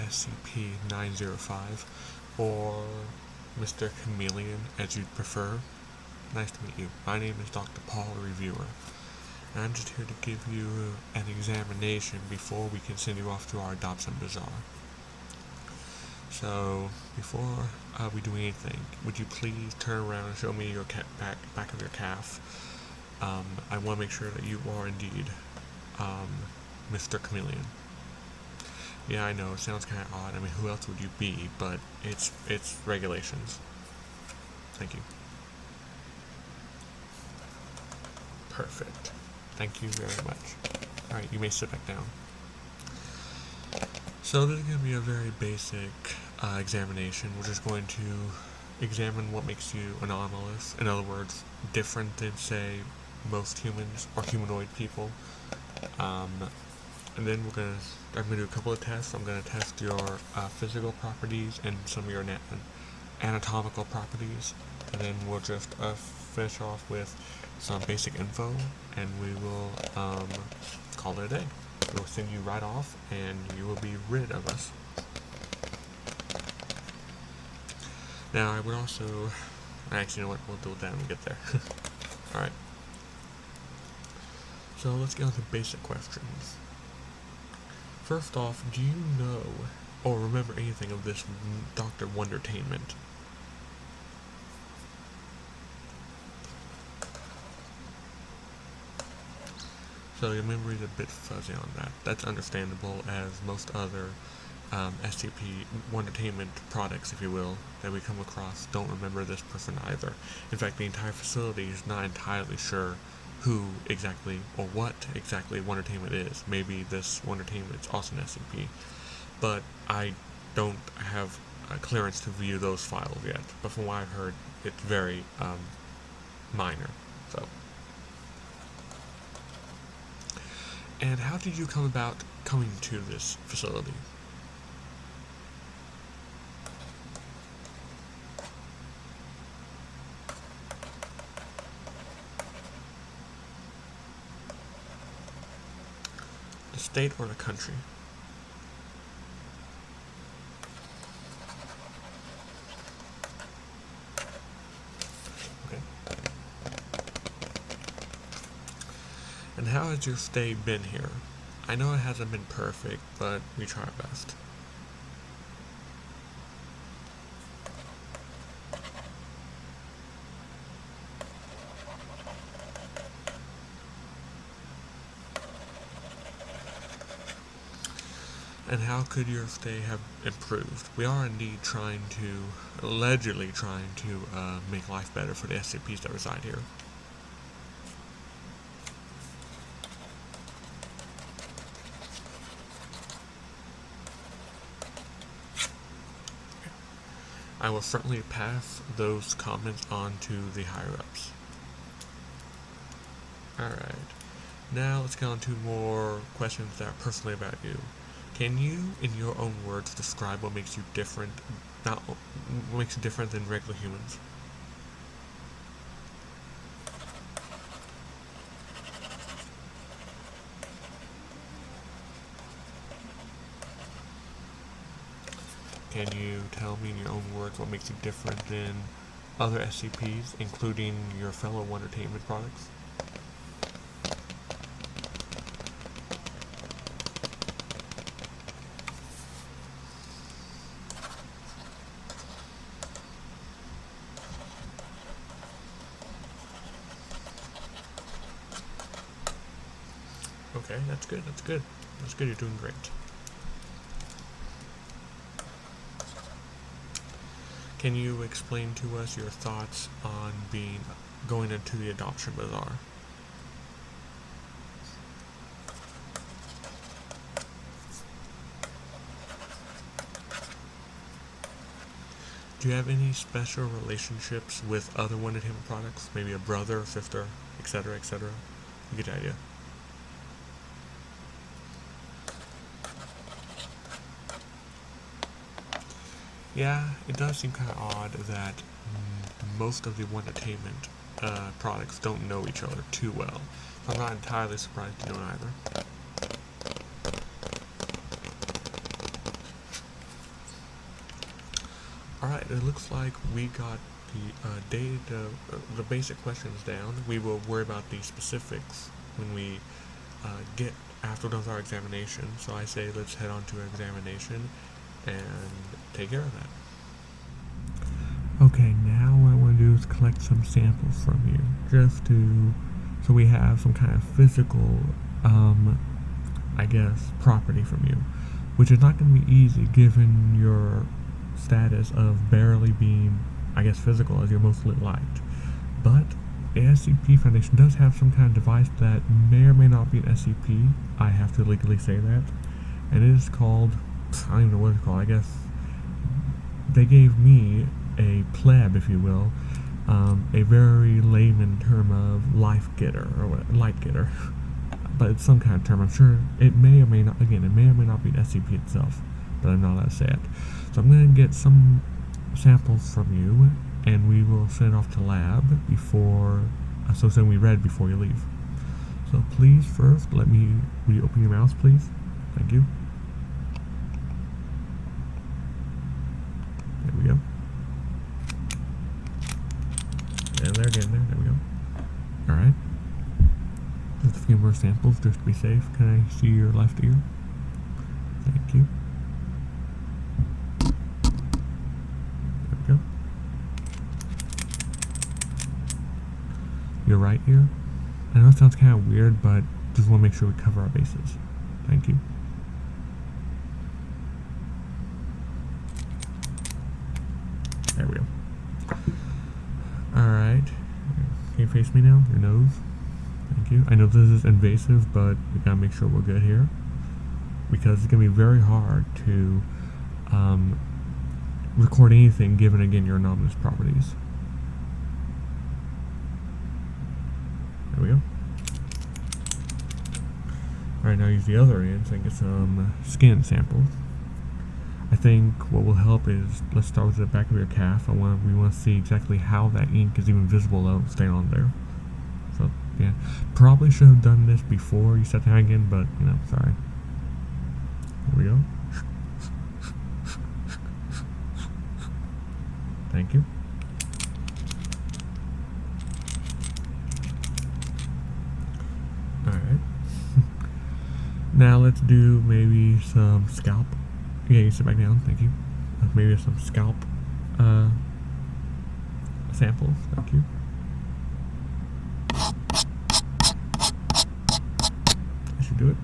SCP-905, or Mr. Chameleon, as you'd prefer. Nice to meet you. My name is Dr. Paul, Reviewer, and I'm just here to give you an examination before we can send you off to our adoption bazaar. So, before we do anything, would you please turn around and show me your back of your calf? I want to make sure that you are indeed Mr. Chameleon. Yeah, I know, it sounds kind of odd. I mean, who else would you be? But it's regulations. Thank you. Perfect. Thank you very much. Alright, you may sit back down. So this is going to be a very basic examination. We're just going to examine what makes you anomalous. In other words, different than, say, most humans or humanoid people. And then I'm going to do a couple of tests. I'm going to test your physical properties and some of your anatomical properties. And then we'll just finish off with some basic info, and we will call it a day. We'll send you right off, and you will be rid of us. Now, I would also... Actually, you know what? We'll do that when we get there. Alright. So, let's get on to basic questions. First off, do you know or remember anything of this Dr. Wondertainment? So your memory is a bit fuzzy on that. That's understandable, as most other SCP Wondertainment products, if you will, that we come across don't remember this person either. In fact, the entire facility is not entirely sure who exactly or what exactly Wondertainment is. Maybe this Wondertainment is also an SCP, but I don't have clearance to view those files yet. But from what I've heard, it's very minor. So. And how did you come about coming to this facility? The state or the country? Okay. And how has your stay been here? I know it hasn't been perfect, but we try our best. And how could your stay have improved? We are indeed allegedly trying to make life better for the SCPs that reside here. I will certainly pass those comments on to the higher-ups. Alright, now let's get on to more questions that are personally about you. Can you, in your own words, describe what makes you different, what makes you different than regular humans? Can you tell me in your own words what makes you different than other SCPs, including your fellow Wondertainment products? Okay, that's good, that's good. That's good, you're doing great. Can you explain to us your thoughts on going into the adoption bazaar? Do you have any special relationships with other Wondertainment products? Maybe a brother, sister, etc., etc.? You get the idea. Yeah, it does seem kind of odd that most of the Wondertainment products don't know each other too well. So I'm not entirely surprised you don't either. Alright, it looks like we got the basic questions down. We will worry about the specifics when we get after we're done with our examination. So I say let's head on to our examination and take care of that. Okay, now what I want to do is collect some samples from you, so we have some kind of physical, I guess, property from you, which is not going to be easy given your status of barely being, I guess, physical as you're mostly light. But the SCP Foundation does have some kind of device that may or may not be an SCP. I have to legally say that. And it is called, I don't even know what it's called, I guess. They gave me a pleb, if you will, a very layman term of life getter, or what, light getter. But it's some kind of term. I'm sure it may or may not, again, it may or may not be an SCP itself, but I'm not allowed to say it. So I'm going to get some samples from you, and we will send it off to lab before, so send we read before you leave. So please first, will you open your mouse, please? Thank you. There we go. And they're getting there. There we go. Alright. Just a few more samples just to be safe. Can I see your left ear? Thank you. There we go. Your right ear? I know it sounds kind of weird, but just want to make sure we cover our bases. Thank you. There we go. Alright. Can you face me now? Your nose? Thank you. I know this is invasive, but we gotta make sure we're good here, because it's gonna be very hard to record anything given, again, your anomalous properties. There we go. Alright, now use the other end so I can get some skin samples. I think what will help is, let's start with the back of your calf. We want to see exactly how that ink is even visible though, staying on there. So, yeah. Probably should have done this before you set the hand again, but, you know, sorry. Here we go. Thank you. Alright. Now let's do maybe some scalp. Yeah, you sit back down, thank you. Maybe some scalp samples, thank you. That should do it.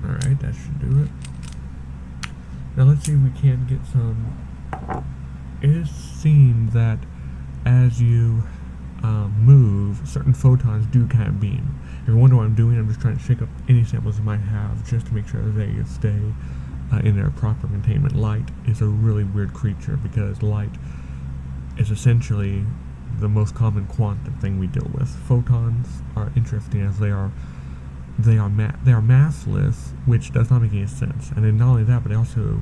Alright, that should do it. Now let's see if we can get some. It is seen that as you move, certain photons do kind of beam. If you wonder what I'm doing, I'm just trying to shake up any samples I might have just to make sure they stay in their proper containment. Light is a really weird creature because light is essentially the most common quantum thing we deal with. Photons are interesting as they are massless, which does not make any sense. And then not only that, but they also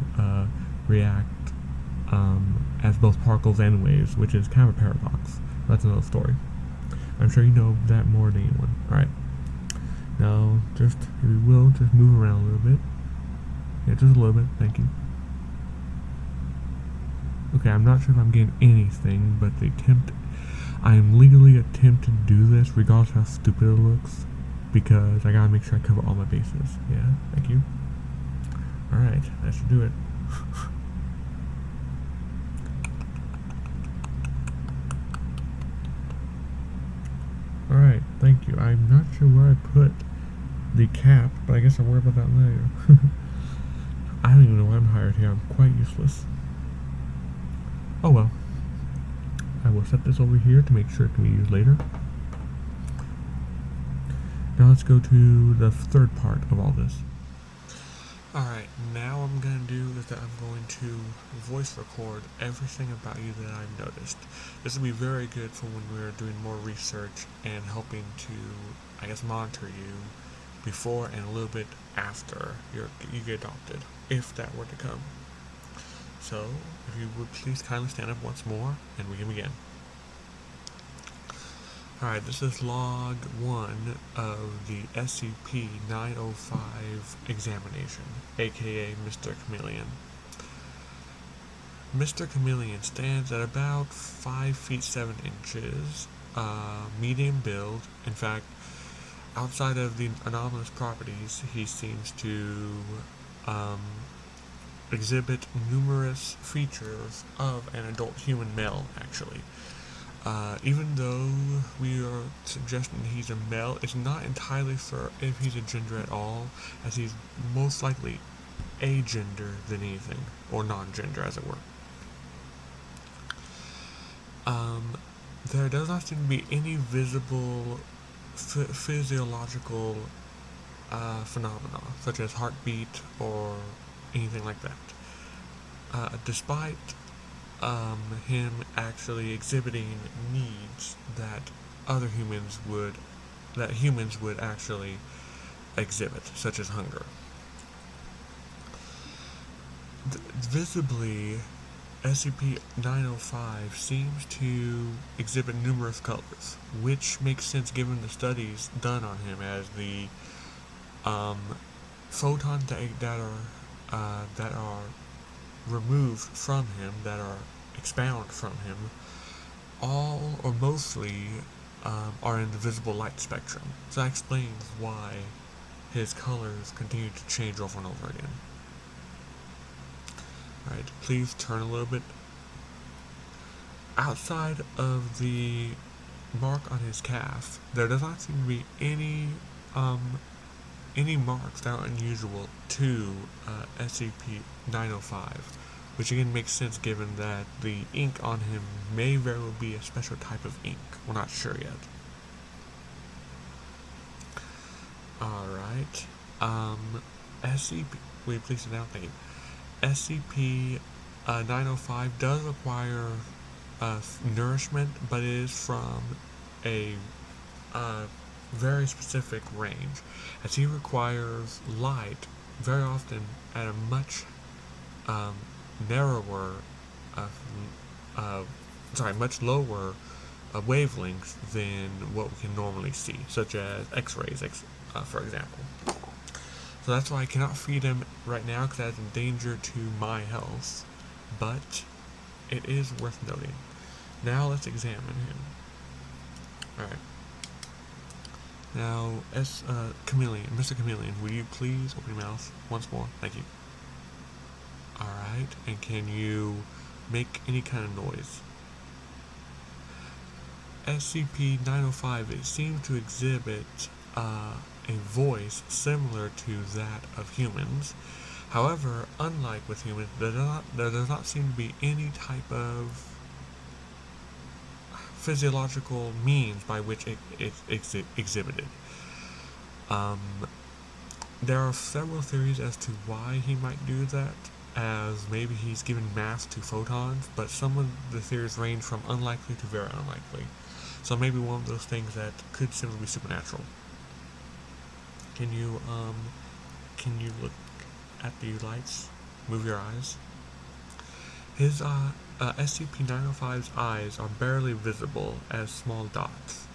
react as both particles and waves, which is kind of a paradox. That's another story. I'm sure you know that more than anyone. Alright. Now, just, if you will, just move around a little bit. Yeah, just a little bit. Thank you. Okay, I'm not sure if I'm getting anything, but I am legally attempting to do this, regardless of how stupid it looks, because I gotta make sure I cover all my bases. Yeah, thank you. Alright, that should do it. Alright, thank you. I'm not sure where I put the cap, but I guess I'll worry about that later. I don't even know why I'm hired here. I'm quite useless. Oh well. I will set this over here to make sure it can be used later. Now let's go to the third part of all this. Alright, now what I'm going to do is that I'm going to voice record everything about you that I've noticed. This will be very good for when we're doing more research and helping to, I guess, monitor you before and a little bit after you get adopted, if that were to come. So, if you would please kindly stand up once more, and we can begin. Alright, this is log 1 of the SCP-905 examination, aka Mr. Chameleon. Mr. Chameleon stands at about 5 feet 7 inches, medium build. In fact, outside of the anomalous properties, he seems to exhibit numerous features of an adult human male, actually. Even though we are suggesting he's a male, it's not entirely sure if he's a gender at all, as he's most likely agender than anything, or non-gender as it were. There does not seem to be any visible physiological phenomena, such as heartbeat or anything like that. Despite him actually exhibiting needs that humans would actually exhibit, such as hunger. Visibly, SCP-905 seems to exhibit numerous colors, which makes sense given the studies done on him, as the photons that are removed from him, that are expound from him, all or mostly are in the visible light spectrum. So that explains why his colors continue to change over and over again. Alright, please turn a little bit. Outside of the mark on his calf, there does not seem to be any marks that are unusual to SCP-905, which again makes sense given that the ink on him may very well be a special type of ink. We're not sure yet. Alright, wait, please sit down, thank you. SCP-905 does require nourishment, but it is from a very specific range, as he requires light very often at a much much lower wavelength than what we can normally see, such as X-rays, for example. So that's why I cannot feed him right now, because that is a danger to my health, but it is worth noting. Now let's examine him. Alright. Now, Mr. Chameleon, will you please open your mouth once more? Thank you. Alright, and can you make any kind of noise? SCP-905, it seems to exhibit a voice similar to that of humans. However, unlike with humans, there does not seem to be any type of physiological means by which it exhibited. There are several theories as to why he might do that, as maybe he's given mass to photons, but some of the theories range from unlikely to very unlikely. So maybe one of those things that could simply be supernatural. Can you look at the lights? Move your eyes. His SCP-905's eyes are barely visible as small dots.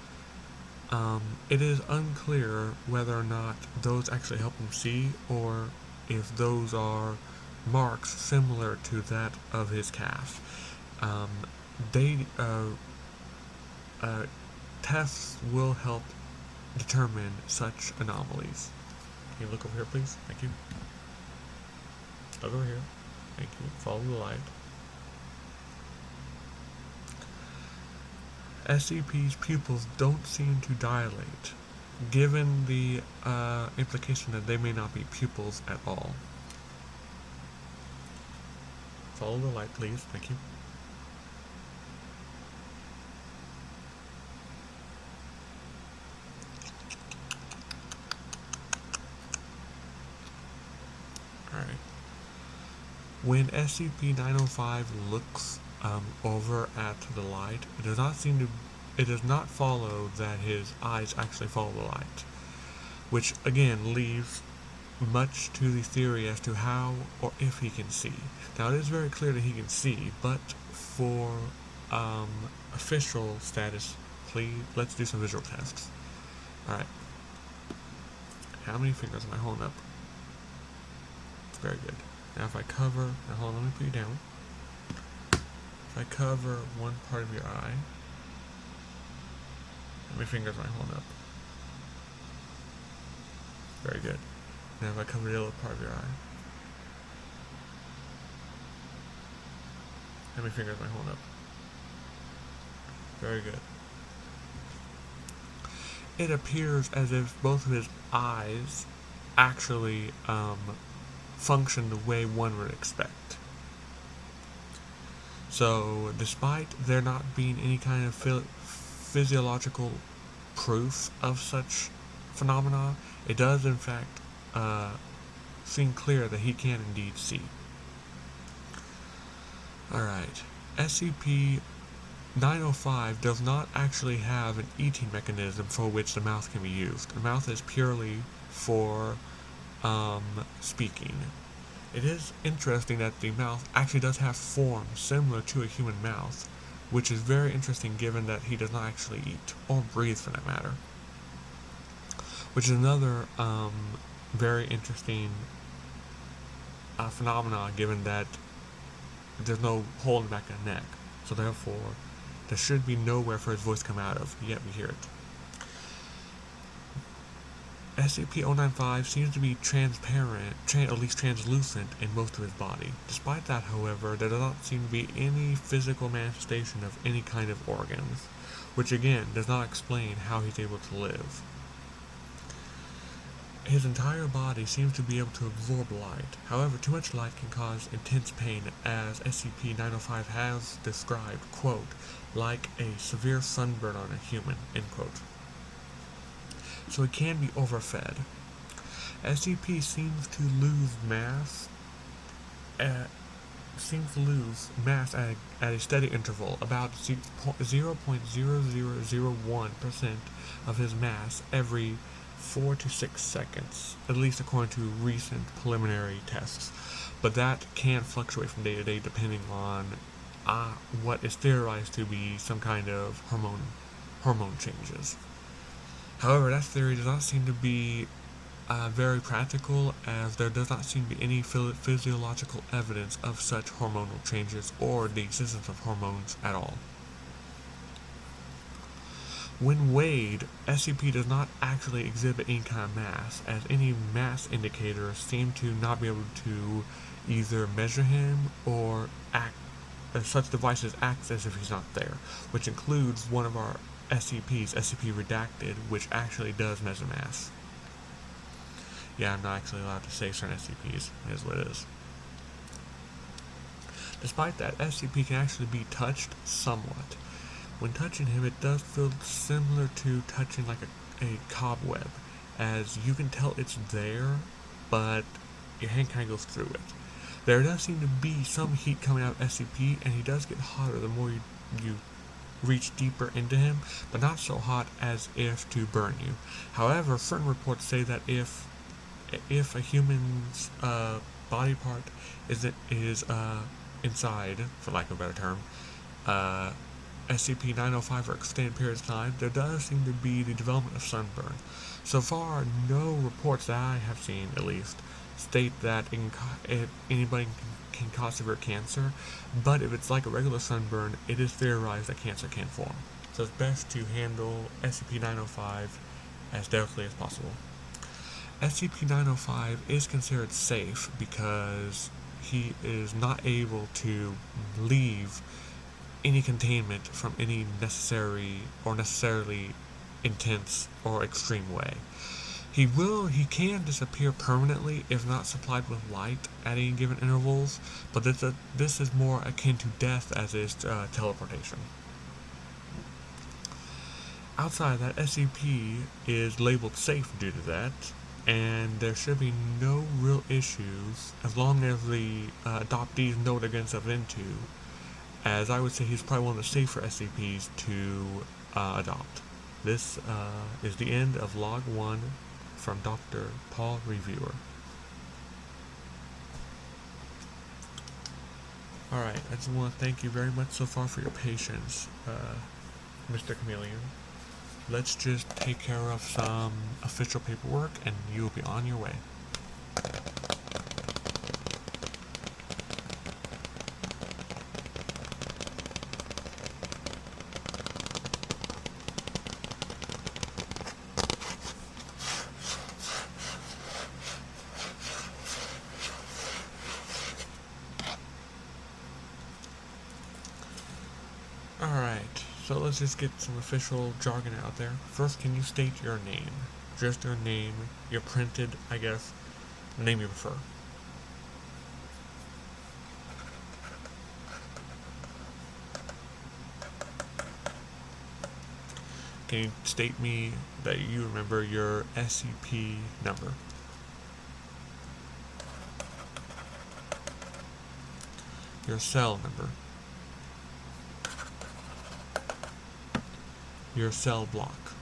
It is unclear whether or not those actually help him see, or if those are marks similar to that of his calf. Tests will help determine such anomalies. Can you look over here, please? Thank you. Look over here. Thank you. Follow the light. SCP's pupils don't seem to dilate, given the implication that they may not be pupils at all. Follow the light, please. Thank you. Alright. When SCP-905 looks over at the light, it does not follow that his eyes actually follow the light, which again leaves much to the theory as to how or if he can see. Now, it is very clear that he can see, but for official status please, let's do some visual tests. Alright. How many fingers am I holding up? Very good. Now if I cover, now hold on, let me put you down. If I cover one part of your eye, how many fingers am I holding up? Very good. Now if I cover the other part of your eye, how many fingers am I holding up? Very good. It appears as if both of his eyes actually function the way one would expect. So, despite there not being any kind of physiological proof of such phenomena, it does in fact seem clear that he can indeed see. Alright, SCP-905 does not actually have an eating mechanism for which the mouth can be used. The mouth is purely for speaking. It is interesting that the mouth actually does have form similar to a human mouth, which is very interesting given that he does not actually eat, or breathe for that matter. Which is another very interesting phenomena given that there's no hole in the back of the neck, so therefore there should be nowhere for his voice to come out of, yet we hear it. SCP-095 seems to be transparent, at least translucent, in most of his body. Despite that, however, there does not seem to be any physical manifestation of any kind of organs, which again does not explain how he's able to live. His entire body seems to be able to absorb light. However, too much light can cause intense pain, as SCP-905 has described, quote, like a severe sunburn on a human, end quote. So it can be overfed. SCP seems to lose mass at a steady interval, about 0.0001% of his mass every 4 to 6 seconds, at least according to recent preliminary tests. But that can fluctuate from day to day depending on what is theorized to be some kind of hormone changes. However, that theory does not seem to be very practical, as there does not seem to be any physiological evidence of such hormonal changes or the existence of hormones at all. When weighed, SCP does not actually exhibit any kind of mass, as any mass indicators seem to not be able to either measure him or such devices act as if he's not there, which includes one of our SCPs, SCP-redacted, which actually does measure mass. Yeah, I'm not actually allowed to say certain SCPs, it is what it is. Despite that, SCP can actually be touched somewhat. When touching him, it does feel similar to touching like a cobweb, as you can tell it's there, but your hand kind of goes through it. There does seem to be some heat coming out of SCP, and he does get hotter the more you reach deeper into him, but not so hot as if to burn you. However, certain reports say that if a human's body part is inside, for lack of a better term, SCP-905 for extended periods of time, there does seem to be the development of sunburn. So far, no reports that I have seen, at least, state that anybody can cause severe cancer, but if it's like a regular sunburn, it is theorized that cancer can form. So it's best to handle SCP-905 as delicately as possible. SCP-905 is considered safe because he is not able to leave any containment from any necessarily intense or extreme way. He can disappear permanently if not supplied with light at any given intervals, but this is more akin to death as is teleportation. Outside of that, SCP is labeled safe due to that, and there should be no real issues as long as the adoptees know what they're getting themselves into, as I would say he's probably one of the safer SCPs to adopt. This is the end of Log 1 from Dr. Paul Reviewer. Alright, I just want to thank you very much so far for your patience. Mr. Chameleon. Let's just take care of some official paperwork and you'll be on your way. Alright, so let's just get some official jargon out there. First, can you state your name? Just your name, your printed, I guess, name you prefer. Can you state me that you remember your SCP number? Your cell number. Your cell block.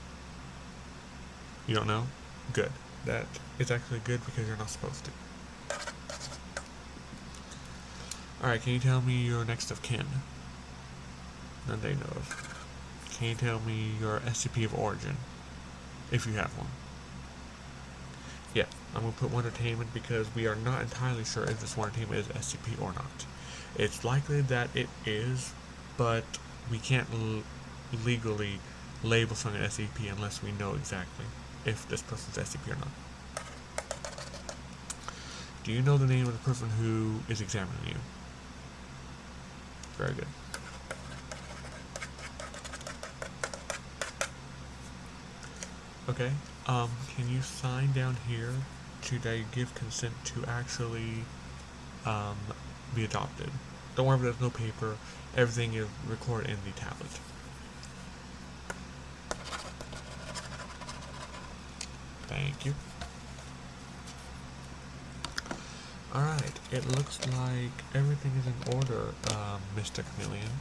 You don't know? Good. That is actually good because you're not supposed to. Alright, can you tell me your next of kin? None they know of. Can you tell me your SCP of origin? If you have one. Yeah, I'm going to put Wondertainment because we are not entirely sure if this Wondertainment is SCP or not. It's likely that it is, but we can't legally label something as SCP unless we know exactly if this person's SCP or not. Do you know the name of the person who is examining you? Very good. Okay, can you sign down here that you give consent to actually be adopted? Don't worry, there's no paper. Everything is recorded in the tablet. Thank you. Alright, it looks like everything is in order, Mr. Chameleon.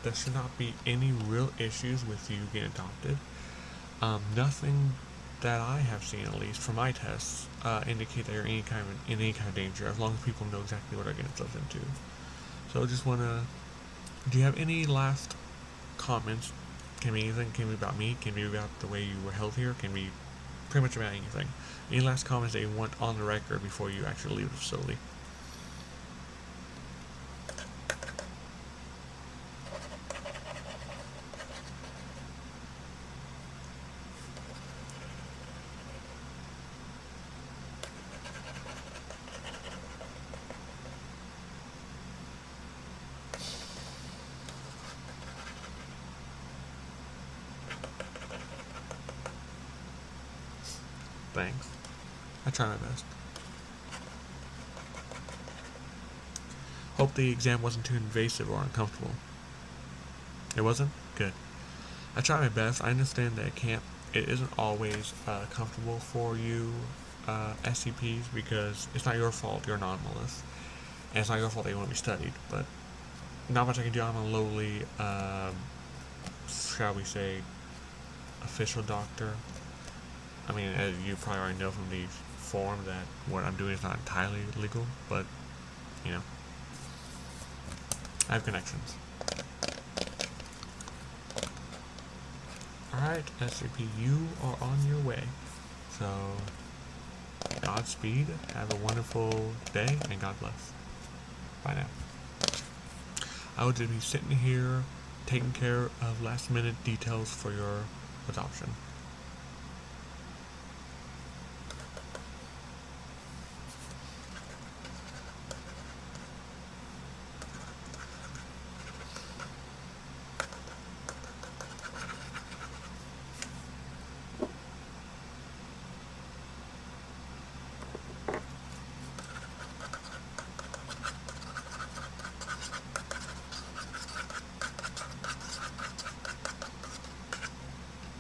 There should not be any real issues with you getting adopted. Nothing that I have seen, at least from my tests, indicate that you're in any kind of danger, as long as people know exactly what they're getting themselves into. So I just wanna, do you have any last comments? Can be anything, can be about me, can be about the way you were held here, can be pretty much about anything. Any last comments that you want on the record before you actually leave the facility? Thanks. I try my best. Hope the exam wasn't too invasive or uncomfortable. It wasn't? Good. I try my best. I understand that it isn't always comfortable for you SCPs because it's not your fault you're anomalous. And it's not your fault that you want to be studied, but not much I can do. I'm a lowly, shall we say, official doctor. I mean, as you probably already know from the form, that what I'm doing is not entirely legal, but, you know, I have connections. Alright, SCP, you are on your way. So, Godspeed, have a wonderful day, and God bless. Bye now. I will just be sitting here taking care of last minute details for your adoption.